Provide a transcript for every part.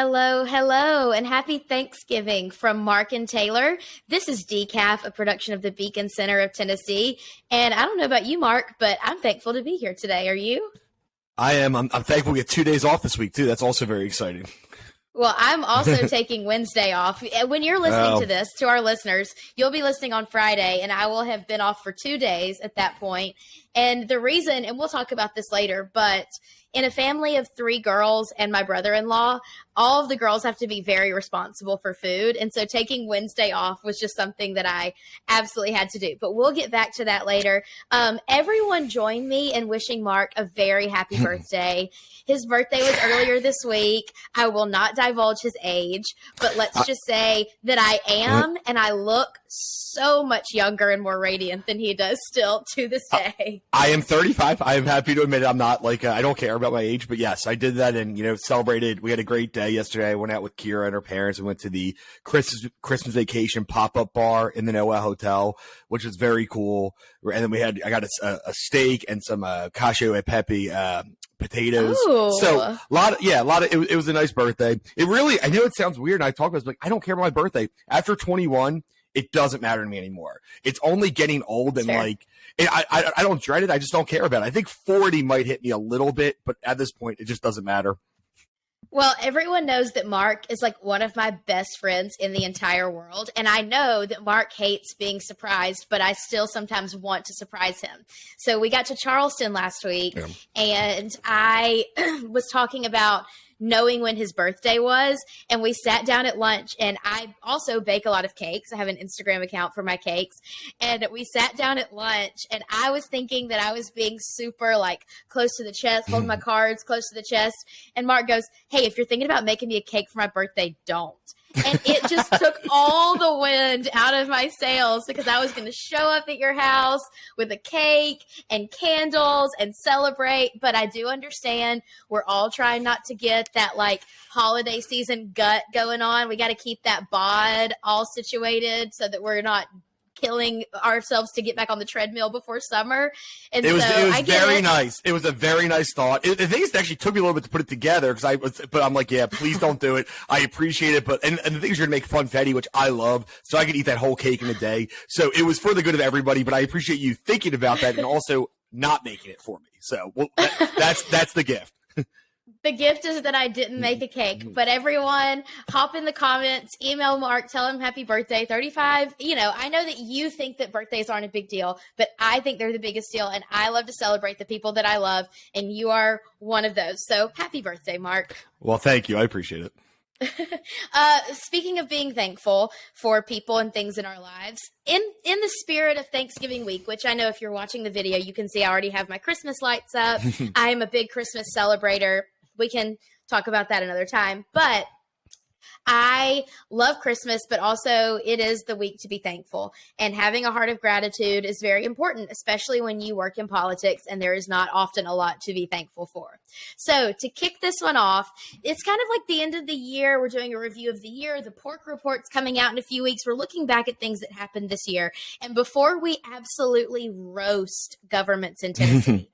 Hello, hello, and happy Thanksgiving from Mark and Taylor. This is Decaf, a production of the Beacon Center of Tennessee. And I don't know about you, Mark, but I'm thankful to be here today. Are you? I am. I'm thankful we get 2 days off this week, too. That's also very exciting. Well, I'm also taking Wednesday off. When you're listening to this, to our listeners, you'll be listening on Friday, and I will have been off for 2 days at that point. And the reason, and we'll talk about this later, but in a family of 3 girls and my brother-in-law, all of the girls have to be very responsible for food. And so taking Wednesday off was just something that I absolutely had to do. But we'll get back to that later. Everyone join me in wishing Mark a very happy birthday. His birthday was earlier this week. I will not divulge his age, but let's just say that I am, and I look so much younger and more radiant than he does still to this day. I am 35. I am happy to admit it. I'm not like, I don't care about my age, but yes, I did that and, celebrated. We had a great day yesterday. I went out with Kira and her parents and went to the Christmas vacation pop-up bar in the Noah Hotel, which was very cool. And then I got a steak and some cacio e pepe, potatoes. Ooh. So a lot of, it was a nice birthday. It really, I know it sounds weird. And I talk about it, like, I don't care about my birthday. After 21, it doesn't matter to me anymore. It's only getting old and I don't dread it. I just don't care about it. I think 40 might hit me a little bit, but at this point, it just doesn't matter. Well, everyone knows that Mark is like one of my best friends in the entire world. And I know that Mark hates being surprised, but I still sometimes want to surprise him. So we got to Charleston last week and I was talking about knowing when his birthday was, and we sat down at lunch, and I also bake a lot of cakes. I have an Instagram account for my cakes, and we sat down at lunch, and I was thinking that I was being super like close to the chest, holding my cards close to the chest, and Mark goes, "Hey, if you're thinking about making me a cake for my birthday, don't." And it just took all the wind out of my sails because I was going to show up at your house with a cake and candles and celebrate. But I do understand we're all trying not to get that like holiday season gut going on. We got to keep that bod all situated so that we're not killing ourselves to get back on the treadmill before summer. And it was very nice. It was a very nice thought. The thing is, it actually took me a little bit to put it together but I'm like, yeah, please don't do it. I appreciate it. But, and the thing is, you're going to make funfetti, which I love. So I could eat that whole cake in a day. So it was for the good of everybody, but I appreciate you thinking about that and also not making it for me. So that's the gift. The gift is that I didn't make a cake, but everyone hop in the comments, email Mark, tell him happy birthday, 35. I know that you think that birthdays aren't a big deal, but I think they're the biggest deal. And I love to celebrate the people that I love. And you are one of those. So happy birthday, Mark. Well, thank you. I appreciate it. Speaking of being thankful for people and things in our lives, in the spirit of Thanksgiving week, which I know if you're watching the video, you can see I already have my Christmas lights up. I am a big Christmas celebrator. We can talk about that another time, but I love Christmas, but also it is the week to be thankful, and having a heart of gratitude is very important, especially when you work in politics and there is not often a lot to be thankful for. So to kick this one off, it's kind of like the end of the year. We're doing a review of the year. The pork report's coming out in a few weeks. We're looking back at things that happened this year. And before we absolutely roast governments in Tennessee,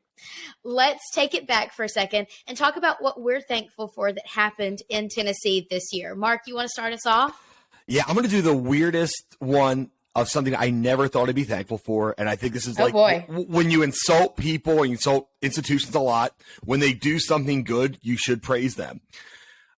let's take it back for a second and talk about what we're thankful for that happened in Tennessee this year. Mark, you want to start us off? Yeah, I'm going to do the weirdest one of something I never thought I'd be thankful for. And I think this is when you insult people and you insult institutions a lot, when they do something good, you should praise them.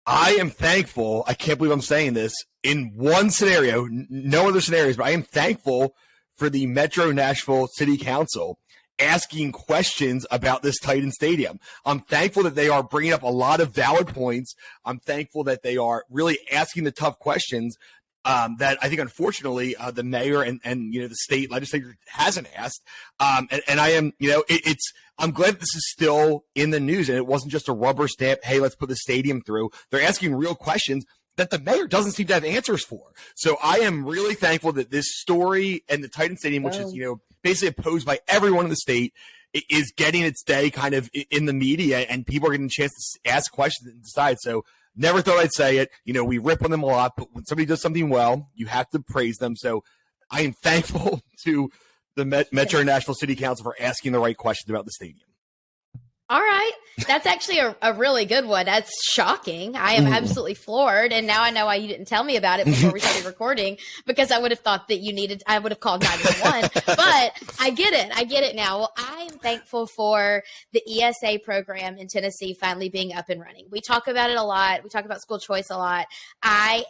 I am thankful. I can't believe I'm saying this in one scenario, no other scenarios, but I am thankful for the Metro Nashville City Council asking questions about this Titan Stadium. I'm thankful that they are bringing up a lot of valid points. I'm thankful that they are really asking the tough questions that I think, unfortunately, the mayor and the state legislature hasn't asked. And I am, I'm glad that this is still in the news and it wasn't just a rubber stamp. Hey, let's put the stadium through. They're asking real questions that the mayor doesn't seem to have answers for. So I am really thankful that this story and the Titan Stadium, which is, basically opposed by everyone in the state, is getting its day kind of in the media, and people are getting a chance to ask questions and decide. So never thought I'd say it. We rip on them a lot, but when somebody does something well, you have to praise them. So I am thankful to the Metro Nashville City Council for asking the right questions about the stadium. All right. That's actually a really good one. That's shocking. I am absolutely floored. And now I know why you didn't tell me about it before we started recording, because I would have thought that I would have called 911. But I get it. I get it now. Well, I am thankful for the ESA program in Tennessee finally being up and running. We talk about it a lot. We talk about school choice a lot. I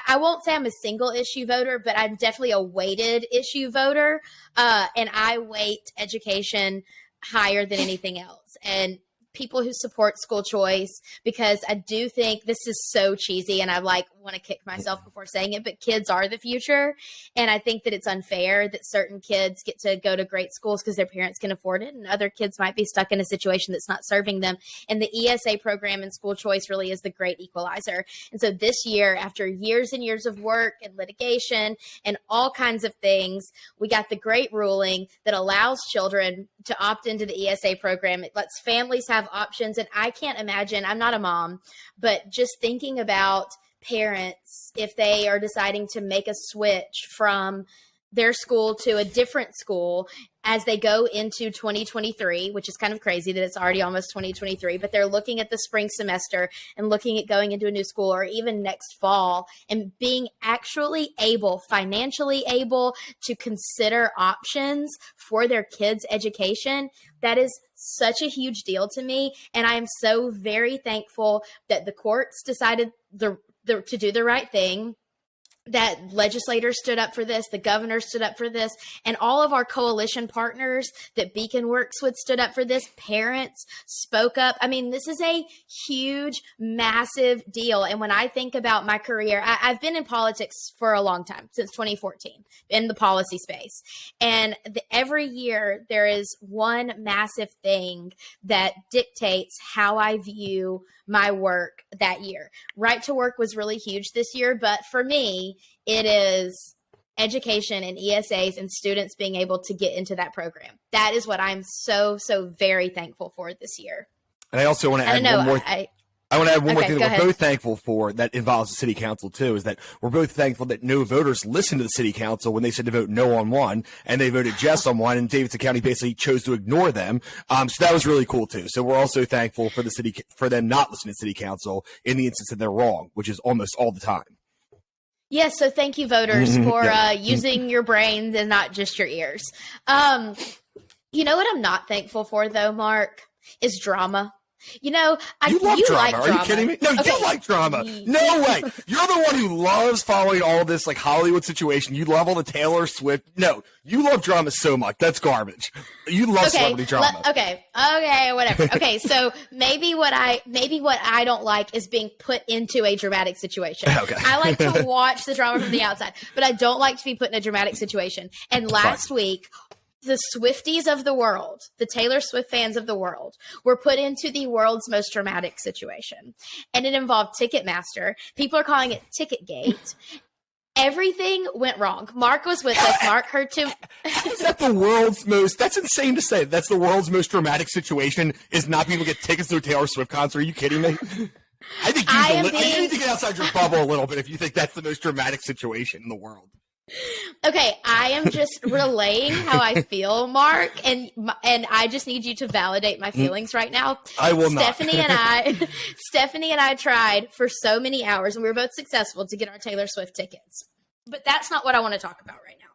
won't say I'm a single issue voter, but I'm definitely a weighted issue voter. And I weight education higher than anything else. And people who support school choice, because I do think this is so cheesy and I want to kick myself before saying it, but kids are the future. And I think that it's unfair that certain kids get to go to great schools because their parents can afford it, and other kids might be stuck in a situation that's not serving them. And the ESA program and school choice really is the great equalizer. And so this year, after years and years of work and litigation and all kinds of things, we got the great ruling that allows children to opt into the ESA program. It lets families have options. And I can't imagine, I'm not a mom, but just thinking about parents, if they are deciding to make a switch from their school to a different school as they go into 2023, which is kind of crazy that it's already almost 2023, but they're looking at the spring semester and looking at going into a new school, or even next fall, and being actually financially able to consider options for their kids' education. That is such a huge deal to me. And I am so very thankful that the courts decided to do the right thing, that legislators stood up for this, the governor stood up for this, and all of our coalition partners that Beacon works with stood up for this. Parents spoke up. I mean, this is a huge, massive deal. And when I think about my career, I've been in politics for a long time, since 2014, in the policy space. And every year there is one massive thing that dictates how I view my work that year. Right to work was really huge this year, but for me, it is education and ESAs and students being able to get into that program. That is what I'm so very thankful for this year. And I also want to add one more. I want to add one more thing that we're both thankful for that involves the city council too, is that we're both thankful that no voters listened to the city council when they said to vote no on one, and they voted yes on one, and Davidson County basically chose to ignore them. So that was really cool too. So we're also thankful for them not listening to city council in the instance that they're wrong, which is almost all the time. Yes, so thank you, voters, for using your brains and not just your ears. You know what I'm not thankful for, though, Mark, is drama. You know, you love drama. Like drama. Are you kidding me? No, okay. You like drama. No way. You're the one who loves following all this like Hollywood situation. You love all the Taylor Swift. No, you love drama so much. That's garbage. You love celebrity drama. Okay, whatever. Okay, so maybe what I don't like is being put into a dramatic situation. Okay. I like to watch the drama from the outside, but I don't like to be put in a dramatic situation. And last week, the Swifties of the world, the Taylor Swift fans of the world, were put into the world's most dramatic situation. And it involved Ticketmaster. People are calling it Ticketgate. Everything went wrong. Mark was with us. Mark heard too. Is that the world's most, that's insane to say. That's the world's most dramatic situation, is not being able to get tickets to a Taylor Swift concert. Are you kidding me? I think you need to get outside your bubble a little bit if you think that's the most dramatic situation in the world. Okay, I am just relaying how I feel, Mark, and I just need you to validate my feelings right now. I will not. Stephanie and I tried for so many hours, and we were both successful to get our Taylor Swift tickets. But that's not what I want to talk about right now.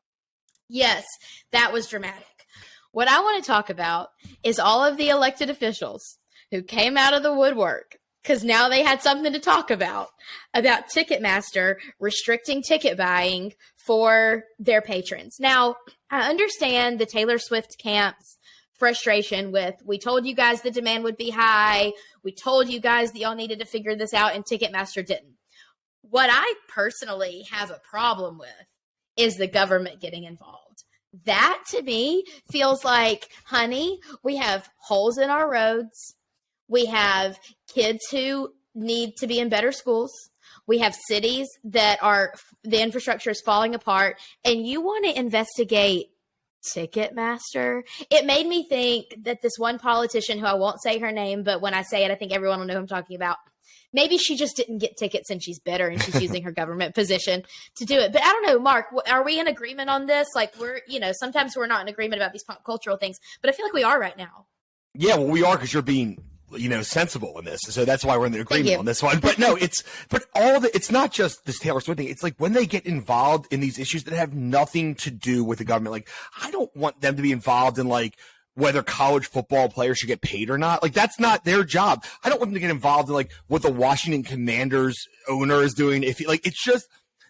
Yes, that was dramatic. What I want to talk about is all of the elected officials who came out of the woodwork, because now they had something to talk about Ticketmaster restricting ticket buying for their patrons. Now, I understand the Taylor Swift camp's frustration with, we told you guys the demand would be high. We told you guys that y'all needed to figure this out, and Ticketmaster didn't. What I personally have a problem with is the government getting involved. That, to me, feels like, honey, we have holes in our roads. We have kids who need to be in better schools. We have cities that the infrastructure is falling apart, and you want to investigate Ticketmaster? It made me think that this one politician, who I won't say her name, but when I say it, I think everyone will know who I'm talking about. Maybe she just didn't get tickets and she's bitter and she's using her government position to do it. But I don't know, Mark, are we in agreement on this? Like, sometimes we're not in agreement about these pop cultural things, but I feel like we are right now. Yeah, well, we are because you're being, sensible in this. So that's why we're in the agreement on this one. But no, it's not just this Taylor Swift thing. It's like when they get involved in these issues that have nothing to do with the government. Like, I don't want them to be involved in like whether college football players should get paid or not. Like, that's not their job. I don't want them to get involved in like what the Washington Commanders owner is doing. It's just,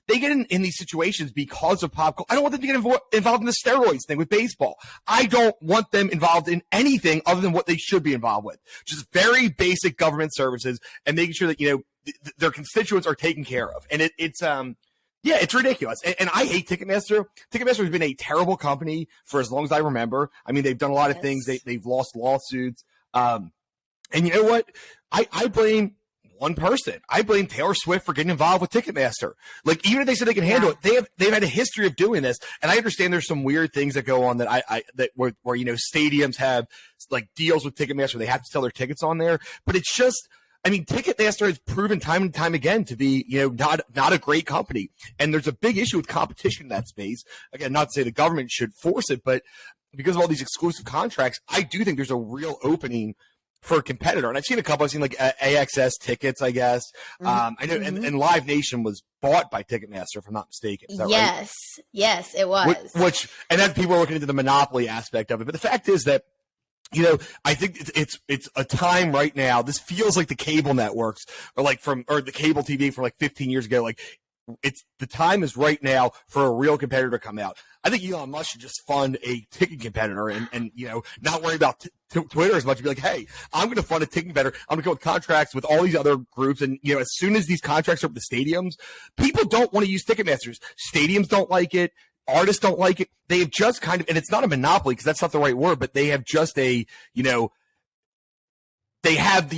they get in these situations because of pop culture. I don't want them to get involved in the steroids thing with baseball. I don't want them involved in anything other than what they should be involved with, just very basic government services and making sure that, their constituents are taken care of. And it's ridiculous. And I hate Ticketmaster. Ticketmaster has been a terrible company for as long as I remember. I mean, they've done a lot of things. They've lost lawsuits. And you know what? I blame one person. I blame Taylor Swift for getting involved with Ticketmaster. Like, even if they said they can handle it, they've had a history of doing this. And I understand there's some weird things that go on that where stadiums have like deals with Ticketmaster. They have to sell their tickets on there. But it's just, I mean, Ticketmaster has proven time and time again to be, not a great company. And there's a big issue with competition in that space. Again, not to say the government should force it, but because of all these exclusive contracts, I do think there's a real opening for a competitor. And I've seen a couple. I've seen like AXS tickets, I guess. I know, and Live Nation was bought by Ticketmaster, if I'm not mistaken. Is that right? Yes, it was. And then people are looking into the monopoly aspect of it. But the fact is that, I think it's a time right now. This feels like the cable networks or the cable TV from like 15 years ago. Like, the time is right now for a real competitor to come out. I think Elon Musk should just fund a ticket competitor and not worry about Twitter as much. And be like, hey, I'm going to fund a ticket competitor. I'm going to go with contracts with all these other groups. And, as soon as these contracts are with the stadiums, people don't want to use Ticketmasters. Stadiums don't like it. Artists don't like it. They have just kind of, and it's not a monopoly because that's not the right word, but they have just they have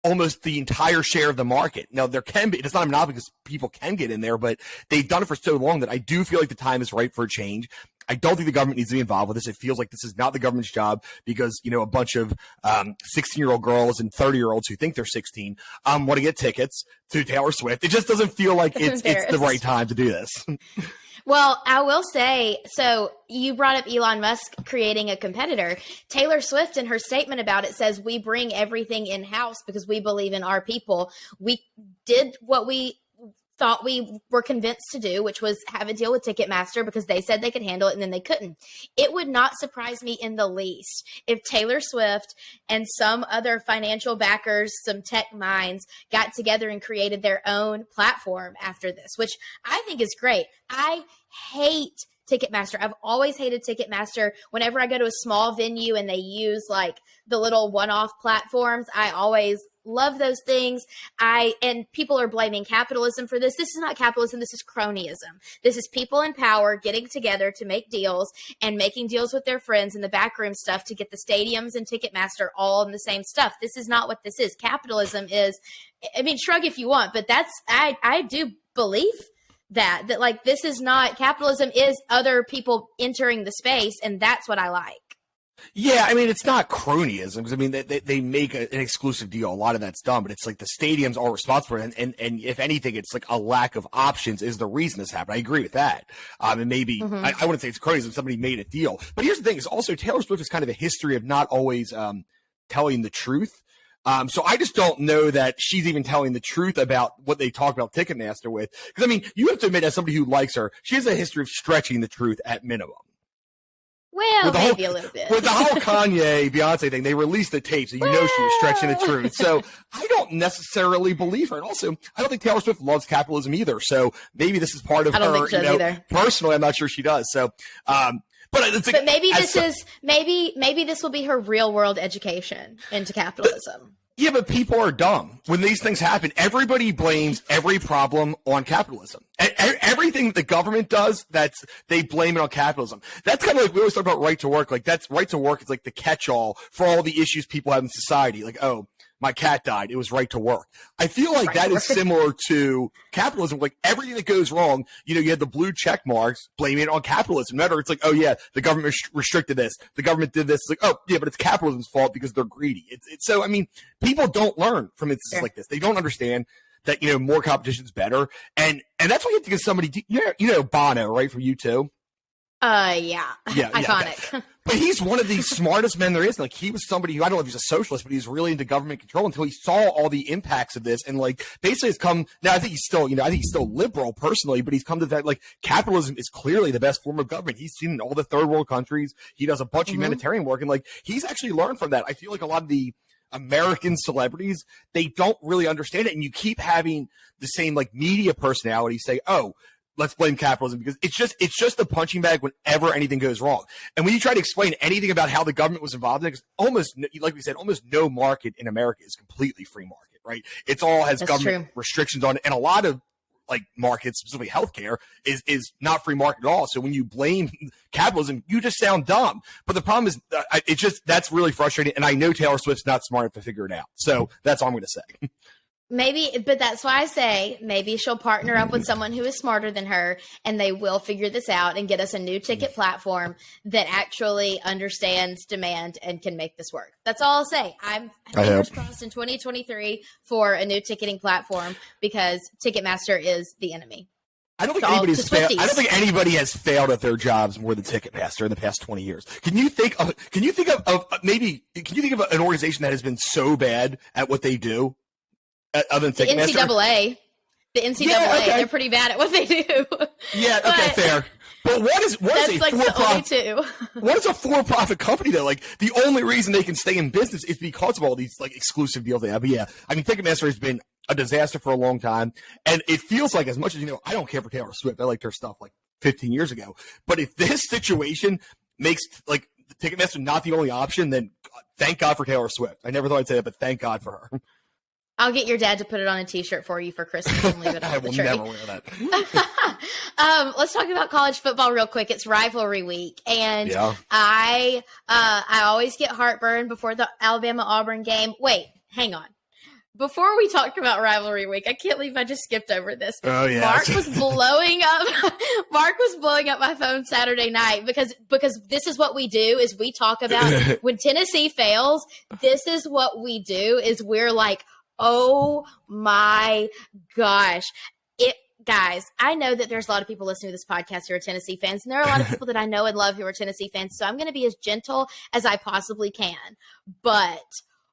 almost the entire share of the market. Now, there can be, it's not a monopoly because people can get in there, but they've done it for so long that I do feel like the time is right for a change. I don't think the government needs to be involved with this. It feels like this is not the government's job because, a bunch of 16-year-old girls and 30-year-olds who think they're 16 want to get tickets to Taylor Swift. It just doesn't feel like it's the right time to do this. Well, I will say, so you brought up Elon Musk creating a competitor. Taylor Swift, in her statement about it, says we bring everything in-house because we believe in our people. We did what we thought we were convinced to do, which was have a deal with Ticketmaster because they said they could handle it and then they couldn't. It would not surprise me in the least if Taylor Swift and some other financial backers, some tech minds got together and created their own platform after this, which I think is great. I hate Ticketmaster. I've always hated Ticketmaster. Whenever I go to a small venue and they use like the little one-off platforms, I always love those things. And people are blaming capitalism for this. This is not capitalism. This is cronyism. This is people in power getting together to make deals and making deals with their friends in the backroom stuff to get the stadiums and Ticketmaster all in the same stuff. This is not what this is. Capitalism is, I mean, shrug if you want, but I do believe that like this is not capitalism, is other people entering the space, and that's what I like. Yeah, I mean, it's not cronyism because I mean they make an exclusive deal. A lot of that's done, but it's like the stadiums are responsible for it, and if anything, it's like a lack of options is the reason this happened. I agree with that. And maybe I wouldn't say it's cronyism. Somebody made a deal, but here's the thing: is also Taylor Swift has kind of a history of not always telling the truth. So I just don't know that she's even telling the truth about what they talk about Ticketmaster with. Because, I mean, you have to admit, as somebody who likes her, she has a history of stretching the truth at minimum. Well, maybe a little bit. With the whole Kanye, Beyonce thing, they released the tape, so you know she was stretching the truth. So I don't necessarily believe her. And also, I don't think Taylor Swift loves capitalism either. So maybe this is part of her. I don't think she does either. Personally, I'm not sure she does. So, But maybe maybe this will be her real world education into capitalism. Yeah, but people are dumb. When these things happen, everybody blames every problem on capitalism. Everything that the government does, they blame it on capitalism. That's kind of like we always talk about right to work. Like that's right to work is like the catch-all for all the issues people have in society. Like, oh, my cat died. It was right to work. I feel like that is similar to capitalism. Like everything that goes wrong, you had the blue check marks blaming it on capitalism. Remember, it's like, oh yeah, the government restricted this. The government did this. It's like, oh yeah, but it's capitalism's fault because they're greedy. It's so, I mean, people don't learn from instances like this. They don't understand that, more competition is better. And that's why you have to get somebody, Bono, right? From U2. Yeah. Iconic. Yeah. But he's one of the smartest men there is. Like, he was somebody who, I don't know if he's a socialist, but he's really into government control until he saw all the impacts of this. And like, basically it's come, now I think he's still, I think he's still liberal personally, but he's come to that, like, capitalism is clearly the best form of government. He's seen in all the third world countries. He does a bunch of humanitarian work. And like, he's actually learned from that. I feel like a lot of the American celebrities, they don't really understand it. And you keep having the same like media personalities say, oh, let's blame capitalism, because it's just the punching bag whenever anything goes wrong. And when you try to explain anything about how the government was involved in it, almost, like we said, almost no market in America is completely free market, right? It's all has government restrictions on it. And a lot of like markets, specifically healthcare, is not free market at all. So when you blame capitalism, you just sound dumb. But the problem is, that's really frustrating. And I know Taylor Swift's not smart enough to figure it out. So that's all I'm going to say. Maybe, but that's why I say maybe she'll partner up with someone who is smarter than her, and they will figure this out and get us a new ticket platform that actually understands demand and can make this work. That's all I'll say. I'm fingers crossed in 2023 for a new ticketing platform, because Ticketmaster is the enemy. I don't think anybody has failed at their jobs more than Ticketmaster in the past 20 years. Can you think of an organization that has been so bad at what they do? Other than the NCAA. The NCAA, they're pretty bad at what they do. Yeah, okay, fair. But what is a for-profit company though? Like, the only reason they can stay in business is because of all these like exclusive deals they have. But yeah, I mean, Ticketmaster has been a disaster for a long time, and it feels like, as much as I don't care for Taylor Swift. I liked her stuff like 15 years ago. But if this situation makes like Ticketmaster not the only option, then thank God for Taylor Swift. I never thought I'd say that, but thank God for her. I'll get your dad to put it on a T-shirt for you for Christmas and leave it on the tree. I will never wear that. Let's talk about college football real quick. It's rivalry week, and I always get heartburn before the Alabama-Auburn game. Wait, hang on. Before we talk about rivalry week, I can't believe I just skipped over this. Oh yeah, Mark was blowing up my phone Saturday night because this is what we do: is we talk about when Tennessee fails. This is what we do: is we're like, oh my gosh. Guys, I know that there's a lot of people listening to this podcast who are Tennessee fans, and there are a lot of people that I know and love who are Tennessee fans, so I'm going to be as gentle as I possibly can. But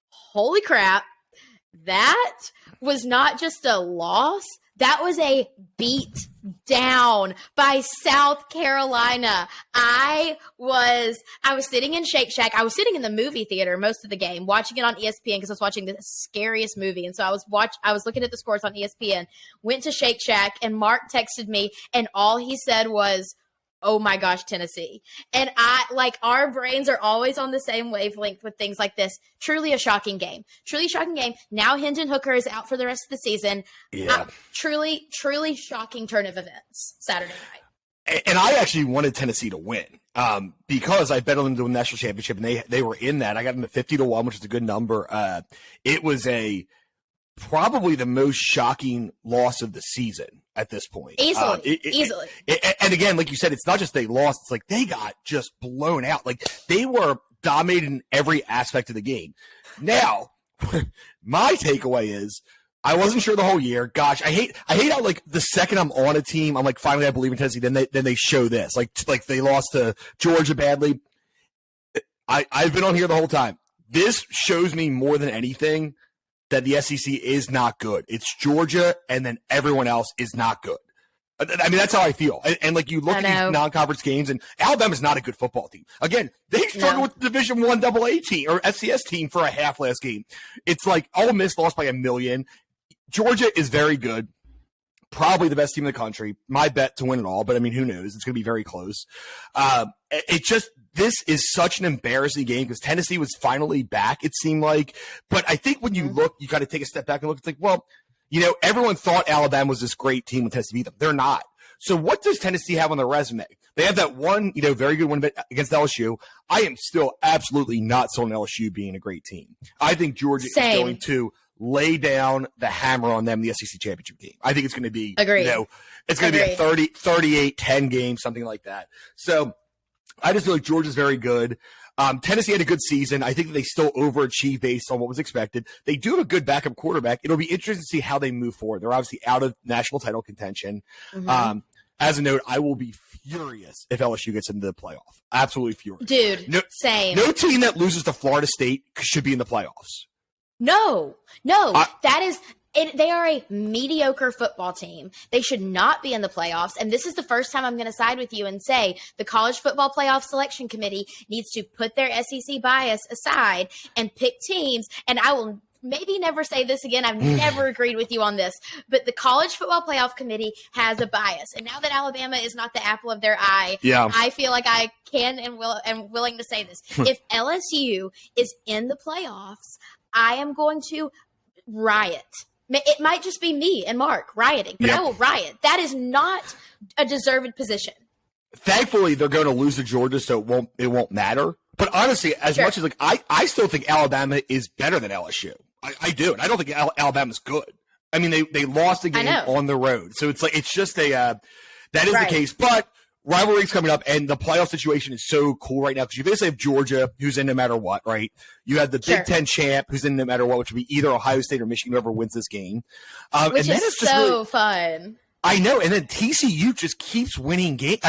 holy crap, that was not just a loss. That was a beat down by South Carolina. I was sitting in Shake Shack. I was sitting in the movie theater most of the game, watching it on ESPN because I was watching the scariest movie. And so I was looking at the scores on ESPN, went to Shake Shack, and Mark texted me, and all he said was, oh my gosh, Tennessee. And our brains are always on the same wavelength with things like this. Truly a shocking game. Now Hendon Hooker is out for the rest of the season. Yeah. Truly shocking turn of events Saturday night. And I actually wanted Tennessee to win because I bet on them to win the national championship, and they were in that. I got them to 50-1, which is a good number. It was probably the most shocking loss of the season at this point. Easily. And again, like you said, it's not just they lost. It's like they got just blown out. Like, they were dominated in every aspect of the game. Now, my takeaway is I wasn't sure the whole year. Gosh, I hate how like the second I'm on a team, I'm like, finally I believe in Tennessee. Then they show this. Like they lost to Georgia badly. I've been on here the whole time. This shows me more than anything that the SEC is not good. It's Georgia, and then everyone else is not good. I mean, that's how I feel. And like, you look at these non-conference games, and Alabama's not a good football team. Again, they struggled with the Division I AA team or FCS team for a half last game. It's like Ole Miss lost by 1 million. Georgia is very good. Probably the best team in the country. My bet to win it all, but I mean, who knows? It's going to be very close. This is such an embarrassing game because Tennessee was finally back, it seemed like. But I think when you look, you got to take a step back and look. It's like, well, everyone thought Alabama was this great team when Tennessee beat them. They're not. So what does Tennessee have on their resume? They have that one, very good win against LSU. I am still absolutely not sold on LSU being a great team. I think Georgia is going to lay down the hammer on them in the SEC championship game. I think it's going to be, it's going to be a 38-10 game, something like that. So I just feel like Georgia's very good. Tennessee had a good season. I think that they still overachieved based on what was expected. They do have a good backup quarterback. It'll be interesting to see how they move forward. They're obviously out of national title contention. Mm-hmm. as a note, I will be furious if LSU gets into the playoff. Absolutely furious. Dude, same. No team that loses to Florida State should be in the playoffs. No. That is they are a mediocre football team. They should not be in the playoffs. And this is the first time I'm going to side with you and say the College Football Playoff Selection Committee needs to put their SEC bias aside and pick teams. And I will maybe never say this again. I've never agreed with you on this, but the College Football Playoff Committee has a bias. And now that Alabama is not the apple of their eye, I feel like I can and am willing to say this. If LSU is in the playoffs, I am going to riot. It might just be me and Mark rioting, but I will riot. That is not a deserved position. Thankfully, they're going to lose to Georgia, so it won't matter. But honestly, as much as like I still think Alabama is better than LSU. I do, and I don't think Alabama's good. I mean, they lost a game on the road, so it's like it's just that is the case. But rivalry's coming up, and the playoff situation is so cool right now because you basically have Georgia, who's in no matter what, right? You have the Big Ten champ, who's in no matter what, which would be either Ohio State or Michigan, whoever wins this game. Which is so fun. I know, and then TCU just keeps winning games.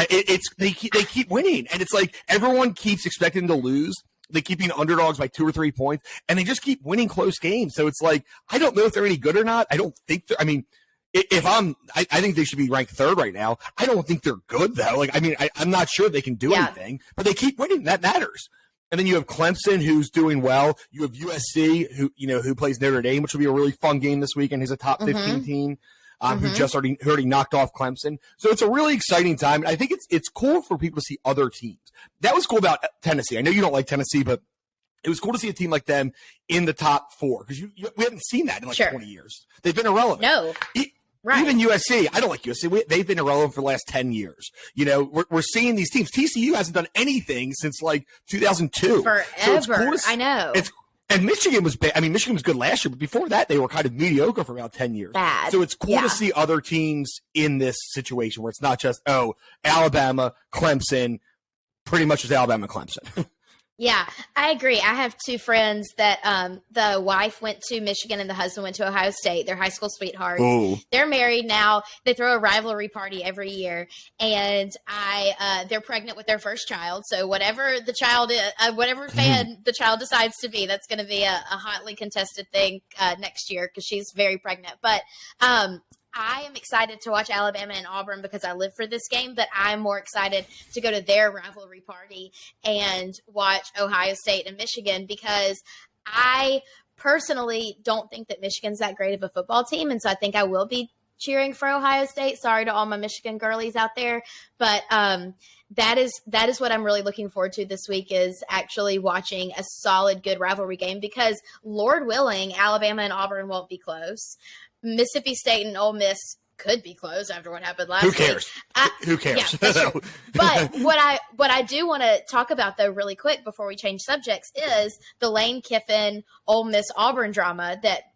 They keep winning, and it's like everyone keeps expecting them to lose. They keep being underdogs by 2 or 3 points, and they just keep winning close games. So it's like I don't know if they're any good or not. I don't think they're. I mean, I think they should be ranked third right now. I don't think they're good though. Like, I mean, I'm not sure they can do anything, but they keep winning. That matters. And then you have Clemson, who's doing well. You have USC, who plays Notre Dame, which will be a really fun game this weekend. He's a top 15 team. Who just already knocked off Clemson. So it's a really exciting time. And I think it's cool for people to see other teams. That was cool about Tennessee. I know you don't like Tennessee, but it was cool to see a team like them in the top 4 because we haven't seen that in 20 years. They've been irrelevant. No. Even USC, I don't like USC. They've been irrelevant for the last 10 years. We're seeing these teams. TCU hasn't done anything since 2002. Forever. So it's cool I know. And Michigan was bad. I mean, Michigan was good last year, but before that, they were kind of mediocre for about 10 years. Bad. So it's cool to see other teams in this situation where it's not just, Alabama, Clemson, pretty much just Alabama, Clemson. Yeah, I agree. I have 2 friends that the wife went to Michigan and the husband went to Ohio State. They're high school sweethearts. Ooh. They're married now. They throw a rivalry party every year, and they're pregnant with their first child. So whatever the child is, whatever fan the child decides to be, that's going to be a hotly contested thing next year because she's very pregnant. But I am excited to watch Alabama and Auburn because I live for this game, but I'm more excited to go to their rivalry party and watch Ohio State and Michigan because I personally don't think that Michigan's that great of a football team. And so I think I will be cheering for Ohio State. Sorry to all my Michigan girlies out there, but that is what I'm really looking forward to this week is actually watching a solid, good rivalry game because Lord willing, Alabama and Auburn won't be close. Mississippi State and Ole Miss could be close after what happened last week. Who cares? Yeah, that's true. But what I do want to talk about though really quick before we change subjects is the Lane Kiffin Ole Miss Auburn drama that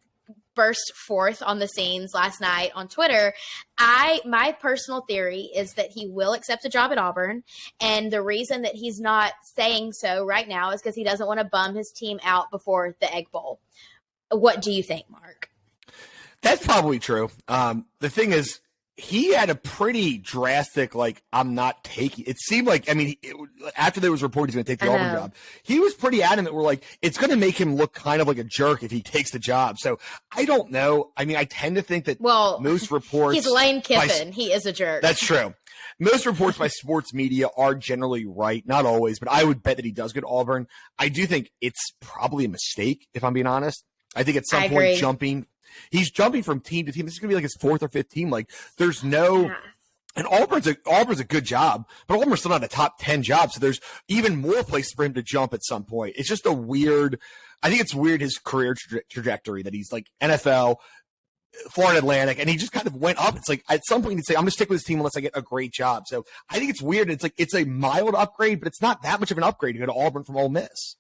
burst forth on the scenes last night on Twitter. My personal theory is that he will accept a job at Auburn, and the reason that he's not saying so right now is because he doesn't want to bum his team out before the Egg Bowl. What do you think, Mark? That's probably true. The thing is, he had a pretty drastic, I'm not taking. It seemed like, after there was reported he's going to take the Auburn job, he was pretty adamant. We're like, it's going to make him look kind of like a jerk if he takes the job. So I don't know. I mean, I tend to think that most reports. He's Lane Kiffin. He is a jerk. That's true. Most reports by sports media are generally right. Not always, but I would bet that he does go to Auburn. I do think it's probably a mistake, if I'm being honest. I think at some point he's jumping from team to team. This is going to be like his 4th or 5th team. There's no – and Auburn's a good job, but Auburn's still not a top 10 job, so there's even more places for him to jump at some point. It's just a weird – I think it's weird his career trajectory that he's NFL, Florida Atlantic, and he just kind of went up. It's like at some point he'd say, I'm going to stick with this team unless I get a great job. So I think it's weird. It's a mild upgrade, but it's not that much of an upgrade to go to Auburn from Ole Miss.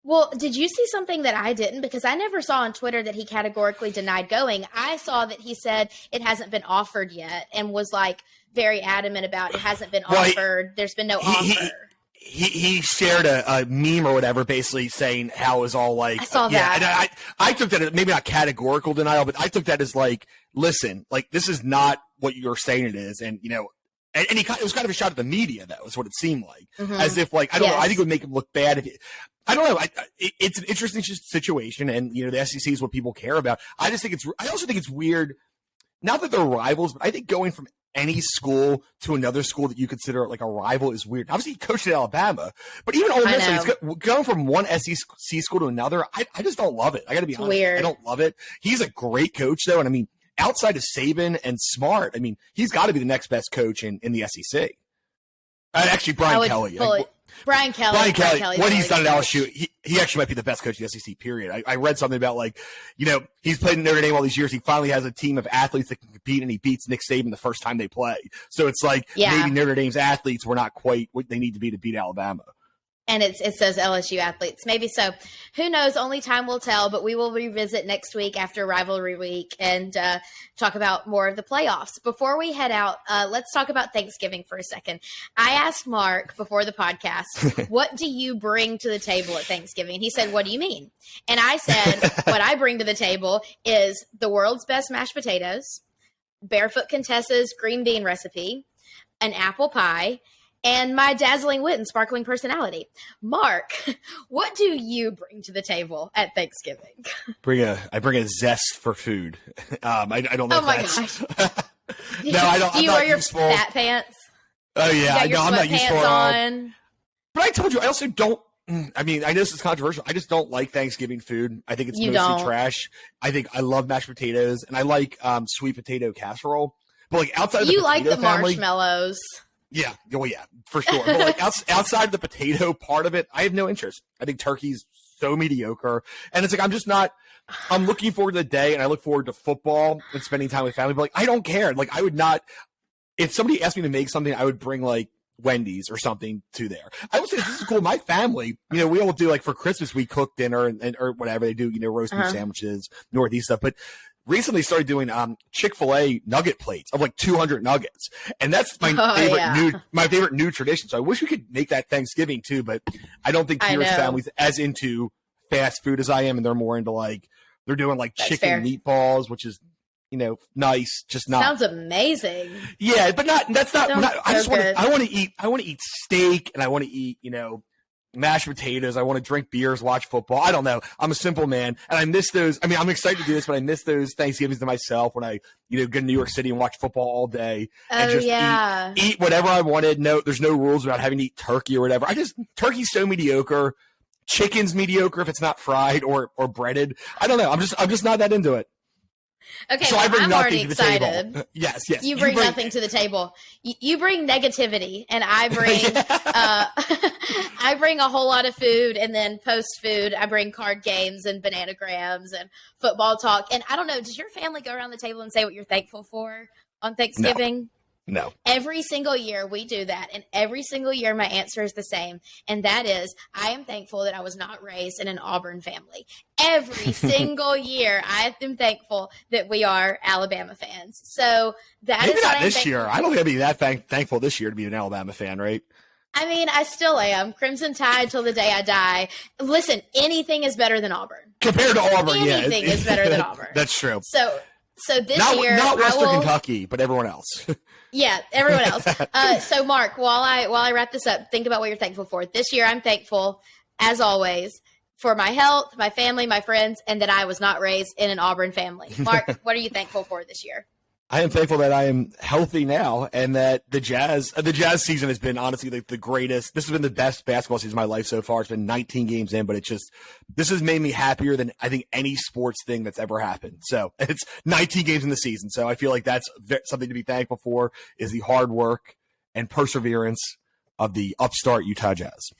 Well, did you see something that I didn't? Because I never saw on Twitter that he categorically denied going. I saw that he said it hasn't been offered yet and was very adamant about it hasn't been offered. There's been no offer. He shared a meme or whatever basically saying how it was all I saw that. And I took that as maybe not categorical denial, but I took that as listen, this is not what you're saying it is. And, And it was kind of a shot at the media, though, is what it seemed like. As if, like, I don't know, I think it would make him look bad if I don't know. It's an interesting situation, and, the SEC is what people care about. I also think it's weird, not that they're rivals, but I think going from any school to another school that you consider like a rival is weird. Obviously, he coached at Alabama, but even Ole Miss, going from one SEC school to another, I just don't love it. I got to be honest. Weird. I don't love it. He's a great coach, though, and I mean, outside of Saban and Smart, I mean, he's got to be the next best coach in the SEC. Actually, Brian Kelly. Brian Kelly, what he's done at LSU, he actually might be the best coach in the SEC, period. I read something about, like, he's played in Notre Dame all these years. He finally has a team of athletes that can compete, and he beats Nick Saban the first time they play. So it's like maybe Notre Dame's athletes were not quite what they need to be to beat Alabama. And it says LSU athletes. Maybe so. Who knows? Only time will tell, but we will revisit next week after rivalry week and talk about more of the playoffs. Before we head out, let's talk about Thanksgiving for a second. I asked Mark before the podcast, what do you bring to the table at Thanksgiving? He said, what do you mean? And I said, what I bring to the table is the world's best mashed potatoes, Barefoot Contessa's green bean recipe, an apple pie, and my dazzling wit and sparkling personality. Mark, what do you bring to the table at Thanksgiving? I bring a zest for food. I don't know. Oh my gosh! No, I don't. Do you wear your fat pants? Oh yeah, I'm not useful. On. But I told you, I also don't. I mean, I know this is controversial. I just don't like Thanksgiving food. I think it's mostly trash. I love mashed potatoes, and I like sweet potato casserole. But like outside of the like the family, marshmallows. Yeah, for sure. But like outside of the potato part of it, I have no interest. I think turkey's so mediocre, and it's like I'm looking forward to the day, and I look forward to football and spending time with family. But like, I don't care. Like, I would not. If somebody asked me to make something, I would bring like Wendy's or something to there. I would say this is cool. My family, we all do, like, for Christmas we cook dinner and or whatever they do, roast beef sandwiches, Northeast stuff, but. Recently started doing Chick-fil-A nugget plates of like 200 nuggets. And that's my favorite new tradition. So I wish we could make that Thanksgiving too, but I don't think Kira's family's as into fast food as I am, and they're more into they're doing that's chicken meatballs, which is, nice, just not. Sounds amazing. Yeah, but I want to eat steak, and I want to eat, mashed potatoes. I want to drink beers, watch football. I don't know. I'm a simple man, and I miss those. I mean, I'm excited to do this, but I miss those Thanksgivings to myself when I, go to New York City and watch football all day and just eat whatever I wanted. No, there's no rules about having to eat turkey or whatever. Turkey's so mediocre. Chicken's mediocre if it's not fried or breaded. I don't know. I'm just not that into it. Okay, so I bring I'm nothing already to the excited. Table. Yes. You bring nothing to the table. You bring negativity, and I bring I bring a whole lot of food, and then post food, I bring card games and bananagrams and football talk. And I don't know, does your family go around the table and say what you're thankful for on Thanksgiving? No. Every single year we do that, and every single year my answer is the same, and that is I am thankful that I was not raised in an Auburn family. Every single year I am thankful that we are Alabama fans. So that maybe is not this year. I don't think I'd be that thankful this year to be an Alabama fan, right? I mean, I still am. Crimson Tide till the day I die. Listen, anything is better than Auburn. Compared to Auburn, anything is better than Auburn. That's true. So this year, not Western Kentucky, but everyone else. Yeah, everyone else. So, Mark, while I wrap this up, think about what you're thankful for. This year, I'm thankful, as always, for my health, my family, my friends, and that I was not raised in an Auburn family. Mark, what are you thankful for this year? I am thankful that I am healthy now, and that the Jazz season has been honestly the greatest. This has been the best basketball season of my life so far. It's been 19 games in, but this has made me happier than I think any sports thing that's ever happened. So it's 19 games in the season. So I feel like that's something to be thankful for, is the hard work and perseverance of the upstart Utah Jazz.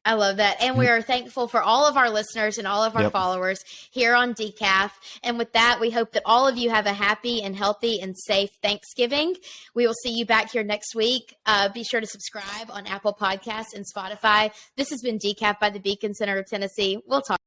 I love that. And we are thankful for all of our listeners and all of our followers here on Decaf. And with that, we hope that all of you have a happy and healthy and safe Thanksgiving. We will see you back here next week. Be sure to subscribe on Apple Podcasts and Spotify. This has been Decaf by the Beacon Center of Tennessee. We'll talk.